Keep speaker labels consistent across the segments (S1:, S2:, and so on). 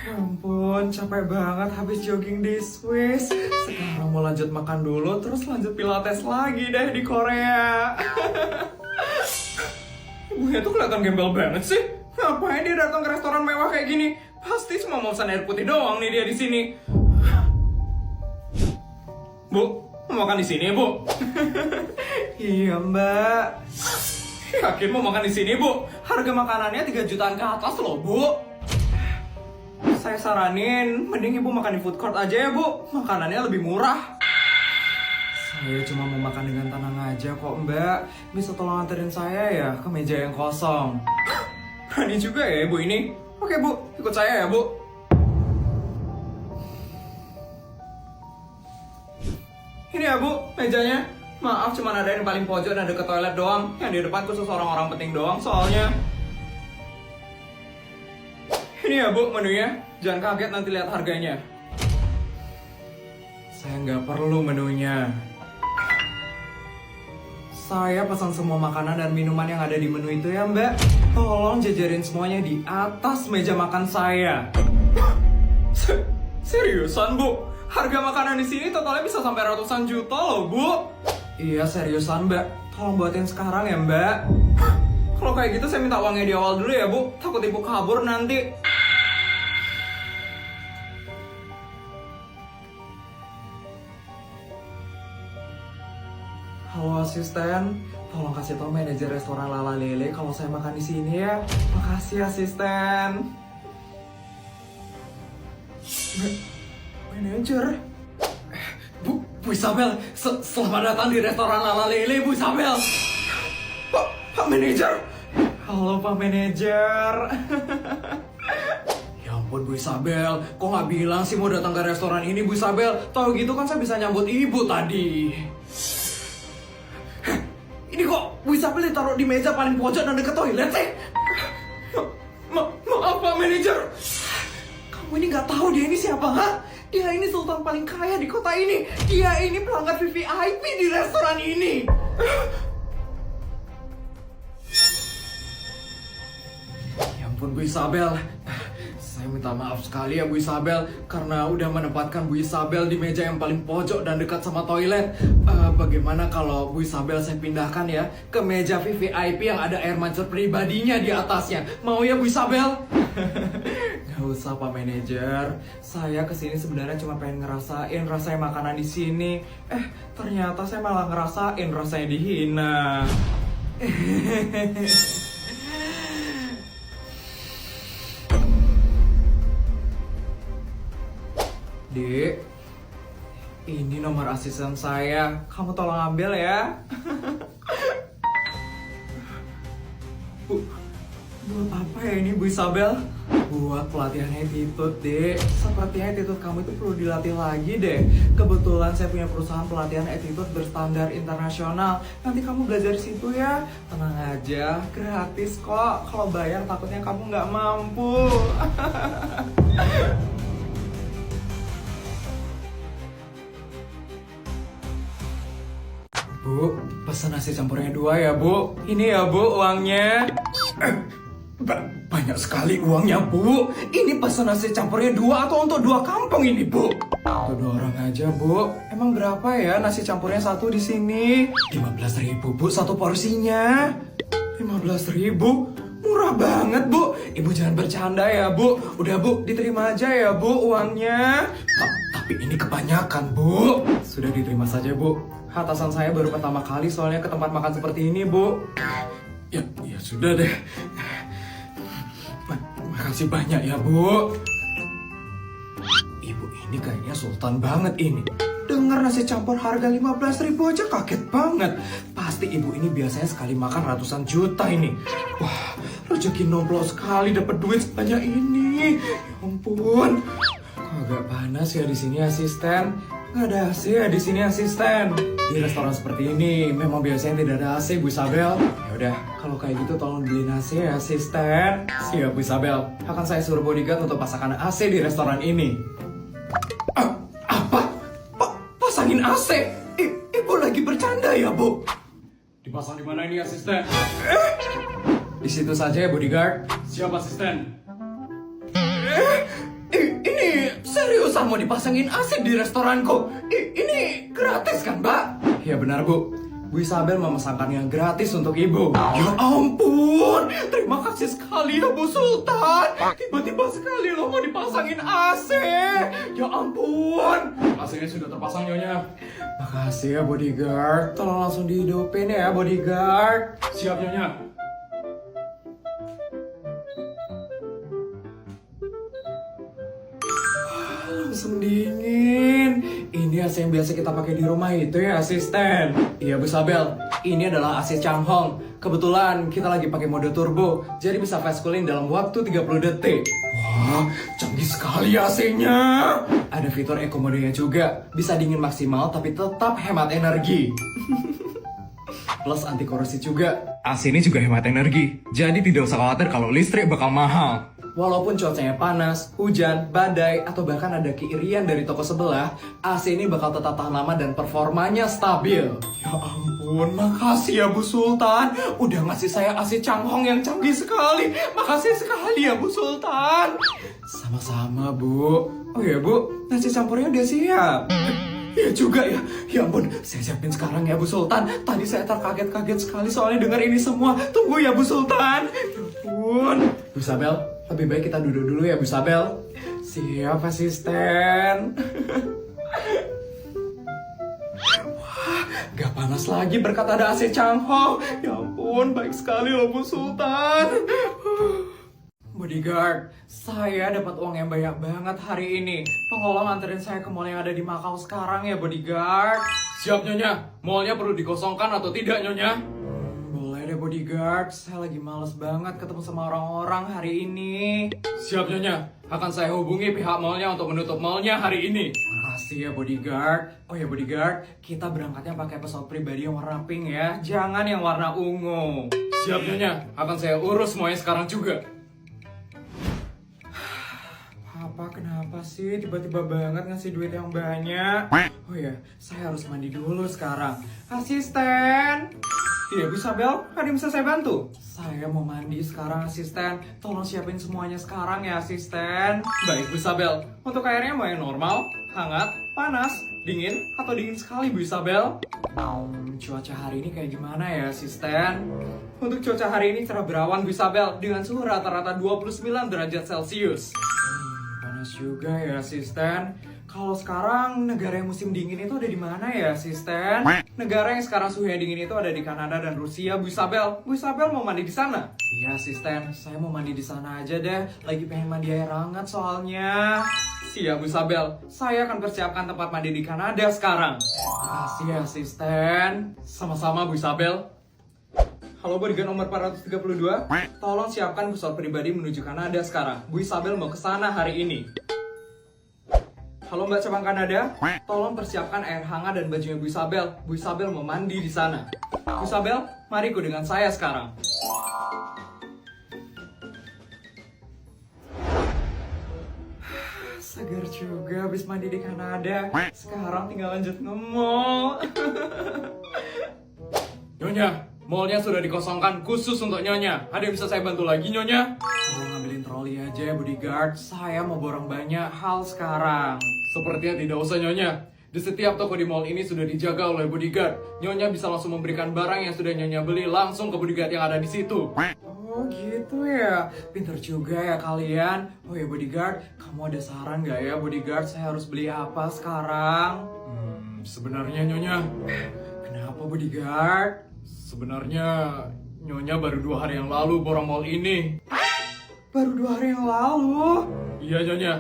S1: Ya ampun, capek banget habis jogging di Swiss. Sekarang mau lanjut makan dulu, terus lanjut pilates lagi deh di Korea. Ibunya tuh kelihatan gembel banget sih. Ngapain dia datang ke restoran mewah kayak gini? Pasti cuma mau pesan air putih doang nih dia di sini. Bu, mau makan di sini, Bu? Iya, Mbak. Yakin mau makan di sini, Bu? Harga makanannya 3 jutaan ke atas loh, Bu. Saya saranin, mending ibu makan di food court aja ya, Bu. Makanannya lebih murah. Saya cuma mau makan dengan tenang aja kok, Mbak. Bisa tolong anterin saya ya ke meja yang kosong. Berani juga ya ibu ini. Oke, Bu. Ikut saya ya, Bu. Ini ya, Bu, mejanya. Maaf, cuma ada yang paling pojok dan deket toilet doang. Yang di depan khusus orang-orang penting doang soalnya. Ini ya, Bu, menunya. Jangan kaget nanti lihat harganya. Saya nggak perlu menunya. Saya pesan semua makanan dan minuman yang ada di menu itu ya, Mbak. Tolong jajarin semuanya di atas meja makan saya. Seriusan, Bu? Harga makanan di sini totalnya bisa sampai ratusan juta loh, Bu. Iya, seriusan, Mbak. Tolong buatin sekarang ya, Mbak. Kalau kayak gitu saya minta uangnya di awal dulu ya, Bu. Takut ibu kabur nanti. Halo asisten, tolong kasih tau manajer restoran Lala Lele kalau saya makan di sini ya. Makasih asisten. Manajer? Bu Isabel, selamat datang di restoran Lala Lele, Bu Isabel. Pak manajer. Halo Pak manajer. Ya ampun Bu Isabel, kok nggak bilang sih mau datang ke restoran ini Bu Isabel? Tahu gitu kan saya bisa nyambut ibu tadi. Ini kok Bu Isabel ditaruh di meja paling pojok dan deket toilet sih? Maaf Pak manajer. Kamu ini nggak tahu dia ini siapa, ha? Dia ini sultan paling kaya di kota ini. Dia ini pelanggan VVIP di restoran ini. Ya ampun Bu Isabel. Saya minta maaf sekali ya Bu Isabel karena udah menempatkan Bu Isabel di meja yang paling pojok dan dekat sama toilet. Bagaimana kalau Bu Isabel saya pindahkan ya ke meja VVIP yang ada air mancur pribadinya di atasnya? Mau ya Bu Isabel? Gak usah Pak Manajer. Saya kesini sebenarnya cuma pengen ngerasain rasanya makanan di sini. Ternyata saya malah ngerasain rasanya dihina. Dek, ini nomor asisten saya. Kamu tolong ambil ya. Buat apa ya ini Bu Isabel? Buat pelatihan attitude, Dek. Sepertinya attitude kamu itu perlu dilatih lagi deh. Kebetulan saya punya perusahaan pelatihan attitude berstandar internasional. Nanti kamu belajar di situ ya. Tenang aja, gratis kok. Kalau bayar takutnya kamu nggak mampu. Bu, pesan nasi campurnya 2 ya, Bu. Ini ya, Bu, uangnya. Banyak sekali uangnya, Bu. Ini pesan nasi campurnya 2 atau untuk 2 kampung ini, Bu? Untuk 2 orang aja, Bu. Emang berapa ya nasi campurnya 1 di sini? 15.000, Bu, 1 porsinya. 15.000? Murah banget, Bu. Ibu jangan bercanda ya, Bu. Udah, Bu, diterima aja ya, Bu, uangnya. Tapi ini kebanyakan, Bu. Sudah diterima saja, Bu. Atasan saya baru pertama kali soalnya ke tempat makan seperti ini, Bu. Ya sudah deh. Makasih banyak ya, Bu. Ibu ini kayaknya sultan banget ini. Dengar nasi campur harga 15.000 aja kaget banget. Pasti ibu ini biasanya sekali makan ratusan juta ini. Wah, rezeki nomplok sekali dapat duit sebanyak ini. Ya ampun. Kok agak panas ya di sini asisten? Nggak ada AC ya di sini asisten. Di restoran seperti ini memang biasanya tidak ada AC, Bu Isabel. Ya udah, kalau kayak gitu tolong beliin AC ya asisten. Siap Bu Isabel. Akan saya suruh bodyguard untuk pasangkan AC di restoran ini. Apa? Pasangin AC? Ibu lagi bercanda ya, Bu? Dipasang di mana ini asisten? Di situ saja ya bodyguard. Siap asisten. Seriusan mau dipasangin AC di restoranku? Ini gratis kan, Mbak? Ya benar, Bu. Bu Isabel memesankannya gratis untuk Ibu. Ya ampun, terima kasih sekali ya Bu Sultan. Tiba-tiba sekali loh mau dipasangin AC. Ya ampun. AC-nya sudah terpasang Nyonya. Makasih ya bodyguard. Tolong langsung dihidupin ya bodyguard. Siap Nyonya. Langsung dingin. Ini AC yang biasa kita pakai di rumah itu ya asisten. Iya Bu Isabel, ini adalah AC Changhong. Kebetulan kita lagi pakai mode turbo, jadi bisa fast cooling dalam waktu 30 detik. Wah, canggih sekali AC-nya. Ada fitur eco modenya juga, bisa dingin maksimal tapi tetap hemat energi. Plus anti korosif juga. AC ini juga hemat energi, jadi tidak usah khawatir kalau listrik bakal mahal. Walaupun cuacanya panas, hujan, badai, atau bahkan ada keirian dari toko sebelah, AC ini bakal tetap tahan lama dan performanya stabil. Ya ampun, makasih ya Bu Sultan. Udah ngasih saya AC Changhong yang canggih sekali. Makasih sekali ya Bu Sultan. Sama-sama Bu. Oh ya Bu, nasi campurnya udah siap. Iya juga ya. Ya ampun, saya siapin sekarang ya Bu Sultan. Tadi saya terkaget-kaget sekali soalnya dengar ini semua. Tunggu ya Bu Sultan. Ya ampun. Bu Isabel, lebih baik kita duduk dulu ya Bu Isabel. Siap asisten. Wah, gak panas lagi berkat ada AC Changhong. Ya ampun, baik sekali loh Bu Sultan. Bodyguard, saya dapat uang yang banyak banget hari ini. Tolong anterin saya ke mall yang ada di Makau sekarang ya bodyguard. Siap Nyonya, mallnya perlu dikosongkan atau tidak Nyonya? Boleh deh bodyguard, saya lagi males banget ketemu sama orang-orang hari ini. Siap Nyonya, akan saya hubungi pihak mallnya untuk menutup mallnya hari ini. Makasih ya bodyguard. Oh ya bodyguard, kita berangkatnya pakai pesawat pribadi yang warna pink ya, jangan yang warna ungu. Siap Nyonya, akan saya urus semuanya sekarang juga. Papa kenapa sih tiba-tiba banget ngasih duit yang banyak? Oh ya, saya harus mandi dulu sekarang. Asisten! Iya Bu Isabel, ada yang bisa saya bantu? Saya mau mandi sekarang asisten. Tolong siapin semuanya sekarang ya asisten. Baik Bu Isabel, untuk airnya mau yang normal, hangat, panas, dingin, atau dingin sekali Bu Isabel? Cuaca hari ini kayak gimana ya asisten? Untuk cuaca hari ini cerah berawan Bu Isabel dengan suhu rata-rata 29 derajat Celcius. Panas juga ya asisten. Kalau sekarang negara yang musim dingin itu ada di mana ya asisten? Negara yang sekarang suhunya dingin itu ada di Kanada dan Rusia Bu Isabel. Bu Isabel mau mandi di sana? Iya asisten, saya mau mandi di sana aja deh. Lagi pengen mandi air hangat soalnya. Siap Bu Isabel, saya akan persiapkan tempat mandi di Kanada sekarang. Makasih ya asisten. Sama-sama Bu Isabel. Halo bodyguard nomor 432, tolong siapkan pesawat pribadi menuju Kanada sekarang. Bu Isabel mau ke sana hari ini. Halo Mbak Cabang Kanada, tolong persiapkan air hangat dan bajunya Bu Isabel. Bu Isabel mau mandi di sana. Bu Isabel, mari ikut dengan saya sekarang. Segar juga habis mandi di Kanada. Sekarang tinggal lanjut nge-mall. Nyonya, mallnya sudah dikosongkan khusus untuk Nyonya. Ada yang bisa saya bantu lagi Nyonya? Tolong ngambilin troli aja ya bodyguard. Saya mau borong banyak hal sekarang. Sepertinya tidak usah Nyonya. Di setiap toko di mall ini sudah dijaga oleh bodyguard. Nyonya bisa langsung memberikan barang yang sudah Nyonya beli langsung ke bodyguard yang ada di situ. Oh gitu ya, pinter juga ya kalian. Oh ya bodyguard, kamu ada saran gak ya bodyguard? Saya harus beli apa sekarang? Sebenarnya Nyonya. Kenapa bodyguard? Sebenarnya Nyonya baru 2 hari yang lalu borong mall ini. Baru 2 hari yang lalu? Iya Nyonya.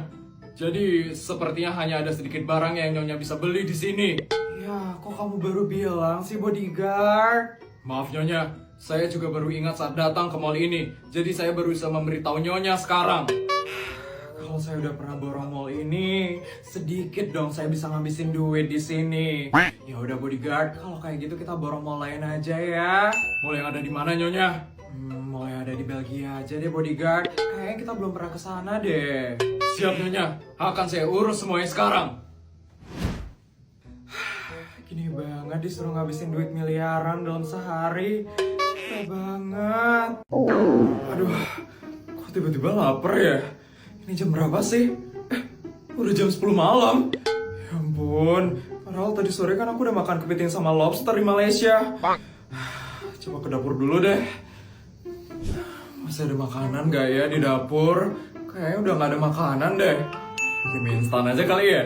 S1: Jadi sepertinya hanya ada sedikit barang yang Nyonya bisa beli di sini. Ya, kok kamu baru bilang sih bodyguard? Maaf Nyonya, saya juga baru ingat saat datang ke mall ini. Jadi saya baru bisa memberitahu Nyonya sekarang. Kalau saya udah pernah borong mall ini, sedikit dong saya bisa ngabisin duit di sini. Ya udah bodyguard, kalau kayak gitu kita borong mall lain aja ya. Mall yang ada di mana Nyonya? Mall yang ada di Belgia aja deh bodyguard. Kayaknya kita belum pernah ke sana deh. Siap Nyonya, akan saya urus semuanya sekarang. Gini banget disuruh ngabisin duit miliaran dalam sehari. Capek banget. Aduh, kok tiba-tiba lapar ya? Ini jam berapa sih? udah jam 10 malam. Ya ampun, padahal tadi sore kan aku udah makan kepiting sama lobster di Malaysia. Coba ke dapur dulu deh. Masih ada makanan gak ya di dapur? Kayaknya udah gak ada makanan deh. Bikin mie instan aja kali ya?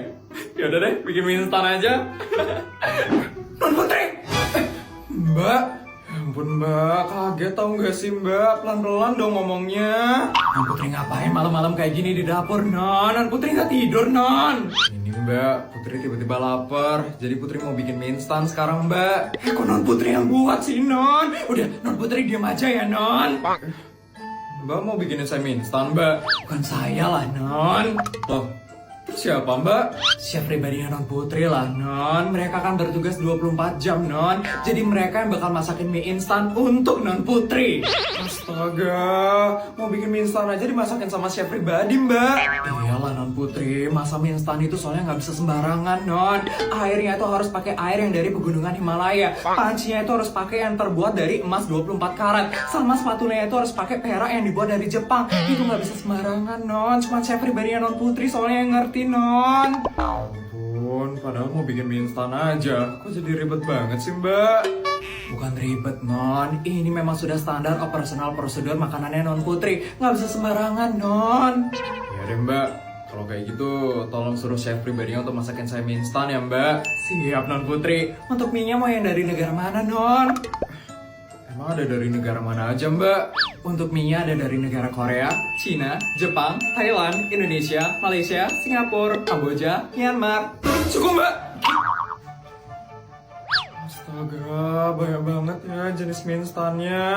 S1: Yaudah deh, bikin mie instan aja. Non Putri! Mbak, ya ampun mbak, kaget tau gak sih mbak? Pelan-pelan dong ngomongnya. Non Putri ngapain malam-malam kayak gini di dapur, Non? Non Putri gak tidur, Non? Ini mbak, Putri tiba-tiba lapar. Jadi Putri mau bikin mie instan sekarang mbak. Kok Non Putri yang buat sih, Non? Udah, Non Putri diam aja ya, Non? Mbak mau bikinin saya mie instan, mbak? Bukan saya lah, Non. Loh, terus siapa, mbak? Chef pribadinya Non Putri lah, Non. Mereka kan bertugas 24 jam, Non. Jadi mereka yang bakal masakin mie instan untuk Non Putri. Astaga, mau bikin mie instan aja dimasakin sama chef pribadi, mbak. Iyalah, Non Putri. Masa mie instan itu soalnya nggak bisa sembarangan, Non. Airnya itu harus pakai air yang dari pegunungan Himalaya. Pancinya itu harus pakai yang terbuat dari emas 24 karat. Sama sepatunya itu harus pakai perak yang dibuat dari Jepang. Itu nggak bisa sembarangan, Non. Cuma chef pribadinya Non Putri soalnya yang ngerti, Non. Ampun, padahal mau bikin mie instan aja. Kok jadi ribet banget sih, mbak? Bukan ribet, Non. Ini memang sudah standar operasional prosedur makanannya Non Putri. Nggak bisa sembarangan, Non. Ya deh, mbak. Kalau kayak gitu, tolong suruh chef pribadinya untuk masakin saya mie instan ya, mbak. Siap, Non Putri. Untuk mie-nya mau yang dari negara mana, Non? Emang ada dari negara mana aja, mbak? Untuk mie-nya ada dari negara Korea, Cina, Jepang, Thailand, Indonesia, Malaysia, Singapura, Kamboja, Myanmar. Cukup, mbak! Astaga, banyak banget ya jenis mie instannya.